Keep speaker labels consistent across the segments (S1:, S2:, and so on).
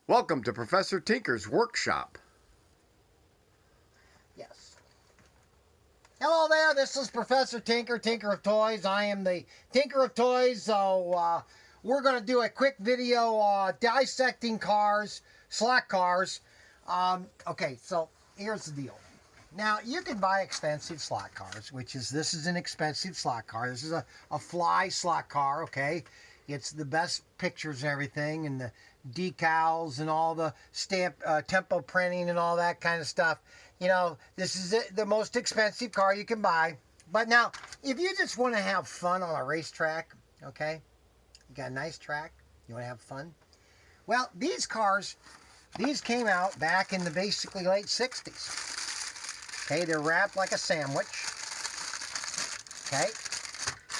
S1: Welcome to Professor Tinker's workshop.
S2: Yes. Hello there, this is Professor Tinker, Tinker of Toys. I am the Tinker of Toys, so we're going to do a quick video dissecting cars, slot cars. Okay, so here's the deal. Now, you can buy expensive slot cars, this is an expensive slot car. This is a fly slot car, okay? It's the best pictures and everything, and the decals and all the stamp, tempo printing and all that kind of stuff. You know, this is the most expensive car you can buy. But now, if you just want to have fun on a racetrack, okay? You got a nice track, you want to have fun? Well, these cars, these came out back in the basically late 60s. Okay, they're wrapped like a sandwich. Okay.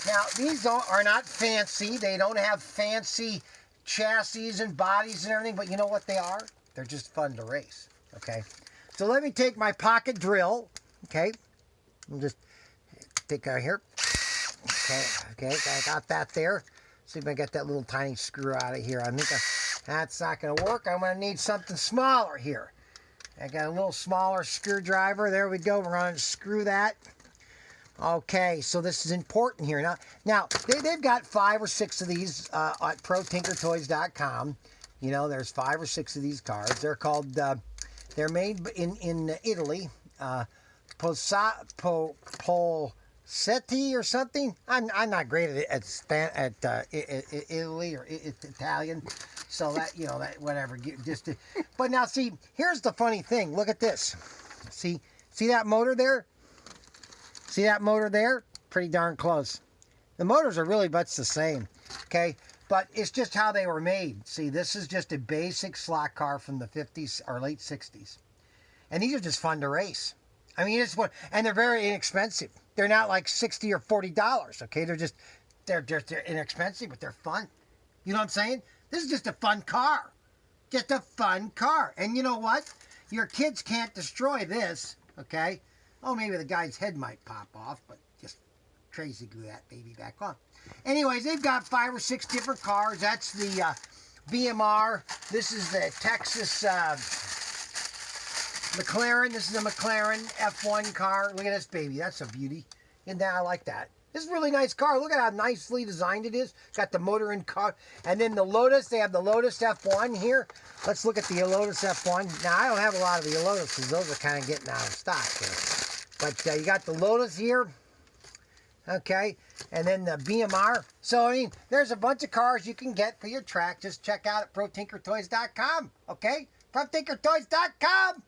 S2: Now, these are not fancy. They don't have fancy chassis and bodies and everything, but you know what they are? They're just fun to race. Okay. So let me take my pocket drill. Okay. I'll just take out here. Okay, I got that there. See if I get that little tiny screw out of here. I think that's not going to work. I'm going to need something smaller here. I got a little smaller screwdriver. There we go. We're going to screw that. Okay, so this is important here. Now they've got 5 or 6 of these at ProTinkerToys.com. You know, there's 5 or 6 of these cars. They're called, they're made in Italy. Polistil or something. I'm not great at Italy or Italian. So that, you know, that whatever. But now see, here's the funny thing. Look at this. See that motor there? See that motor there? Pretty darn close. The motors are really much the same, okay? But it's just how they were made. See, this is just a basic slot car from the 50s or late 60s. And these are just fun to race. I mean, it's fun, and they're very inexpensive. They're not like $60 or $40, okay? They're inexpensive, but they're fun. You know what I'm saying? This is just a fun car. Just a fun car. And you know what? Your kids can't destroy this, okay? Oh, maybe the guy's head might pop off, but just crazy glue that baby back on. Anyways, they've got 5 or 6 different cars. That's the BMR. This is the Texas McLaren. This is a McLaren F1 car. Look at this baby. That's a beauty. And I like that. This is a really nice car. Look at how nicely designed it is. Got the motor in car. And then the Lotus, they have the Lotus F1 here. Let's look at the Lotus F1. Now, I don't have a lot of the Lotuses. Those are kind of getting out of stock here. But you got the Lotus here. Okay. And then the BMR. So, I mean, there's a bunch of cars you can get for your track. Just check out at ProTinkerToys.com. Okay? ProTinkerToys.com.